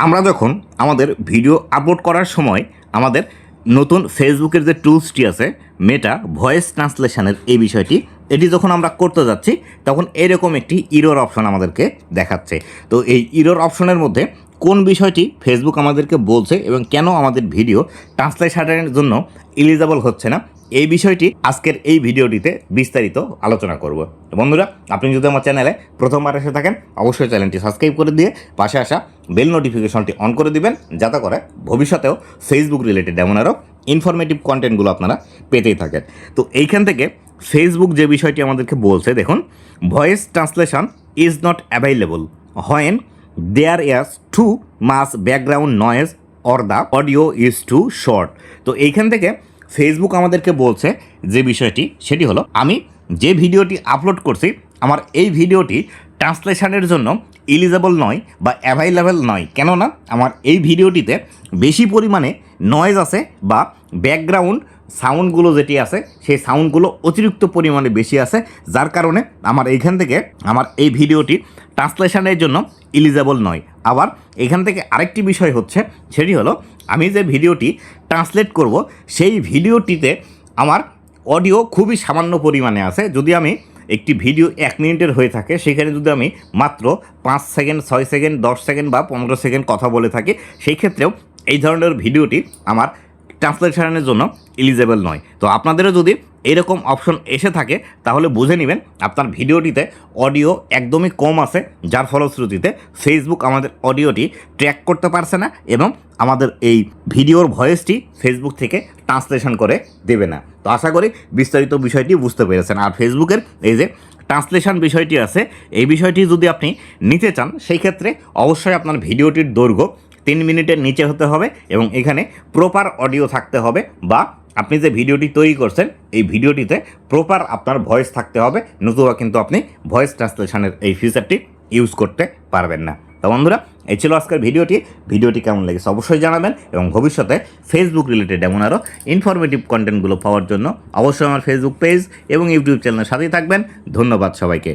আমরা যখন আমাদের ভিডিও আপলোড করার সময় আমাদের নতুন ফেসবুকের যে টুলসটি আছে মেটা ভয়েস ট্রান্সলেশনের এই বিষয়টি এটি যখন আমরা করতে যাচ্ছি তখন এরকম একটি ইরর অপশন আমাদেরকে দেখাচ্ছে। তো এই ইরর অপশনের মধ্যে কোন বিষয়টি ফেসবুক আমাদেরকে বলছে এবং কেন আমাদের ভিডিও ট্রান্সলেশনের জন্য এলিজিবল হচ্ছে না, এই বিষয়টি আজকের এই ভিডিওটিতে বিস্তারিত আলোচনা করব। বন্ধুরা, আপনি যদি আমার চ্যানেলে প্রথমবার এসে থাকেন অবশ্যই চ্যানেলটি সাবস্ক্রাইব করে দিয়ে পাশে আসা বেল নোটিফিকেশনটি অন করে দিবেন, যাতে করে ভবিষ্যতেও ফেসবুক রিলেটেড এমন আরও ইনফরমেটিভ কন্টেন্টগুলো আপনারা পেতেই থাকেন। তো এইখান থেকে ফেসবুক যে বিষয়টি আমাদেরকে বলছে, দেখুন, voice translation is not available when there is too much background noise or the audio is too short. তো এইখান থেকে ফেসবুক আমাদেরকে বলছে যে বিষয়টি সেটি হলো, আমি যে ভিডিওটি আপলোড করছি আমার এই ভিডিওটি ট্রান্সলেশনের জন্য এলিজেবল নয় বা অ্যাভাইলেবল নয়, কেননা আমার এই ভিডিওটিতে বেশি পরিমাণে নয়েজ আছে বা ব্যাকগ্রাউন্ড সাউন্ডগুলো যেটি আছে সেই সাউন্ডগুলো অতিরিক্ত পরিমাণে বেশি আছে, যার কারণে আমার এইখান থেকে আমার এই ভিডিওটি ট্রান্সলেশনের জন্য এলিজেবল নয়। আবার এখান থেকে আরেকটি বিষয় হচ্ছে, সেটি হলো আমি যে ভিডিওটি ট্রান্সলেট করব সেই ভিডিওটিতে আমার অডিও খুবই সামান্য পরিমাণে আছে। যদি আমি একটি ভিডিও 1 মিনিটের হয়ে থাকে সেখানে যদি আমি মাত্র 5 সেকেন্ড, 6 সেকেন্ড, 10 সেকেন্ড বা 15 সেকেন্ড কথা বলে থাকি, সেই ক্ষেত্রেও এই ধরনের ভিডিওটি আমার ট্রান্সলেশনের জন্য এলিজেবল নয়। তো আপনাদেরও যদি এরকম অপশন এসে থাকে তাহলে বুঝে নেবেন আপনার ভিডিওটিতে অডিও একদমই কম আছে, যার ফলশ্রুতিতে ফেসবুক আমাদের অডিওটি ট্র্যাক করতে পারছে না এবং আমাদের এই ভিডিওর ভয়েসটি ফেসবুক থেকে ট্রান্সলেশন করে দেবে না। তো আশা করি বিস্তারিত বিষয়টি বুঝতে পেরেছেন। আর ফেসবুকের এই যে ট্রান্সলেশন বিষয়টি আছে, এই বিষয়টি যদি আপনি নিতে চান সেই ক্ষেত্রে অবশ্যই আপনার ভিডিওটির দৈর্ঘ্য 3 মিনিটের নিচে হতে হবে এবং এখানে প্রপার অডিও থাকতে হবে, বা আপনি যে ভিডিওটি তৈরি করছেন এই ভিডিওটিতে প্রপার আপনার ভয়েস থাকতে হবে, নতুবা কিন্তু আপনি ভয়েস ট্রান্সলেশনের এই ফিচারটি ইউজ করতে পারবেন না। তো বন্ধুরা, এই ছিল আজকের ভিডিওটি কেমন লেগেছে অবশ্যই জানাবেন এবং ভবিষ্যতে ফেসবুক রিলেটেড এমন আরও ইনফরমেটিভ কন্টেন্টগুলো পাওয়ার জন্য অবশ্যই আমার ফেসবুক পেজ এবং ইউটিউব চ্যানেলের সাথেই থাকবেন। ধন্যবাদ সবাইকে।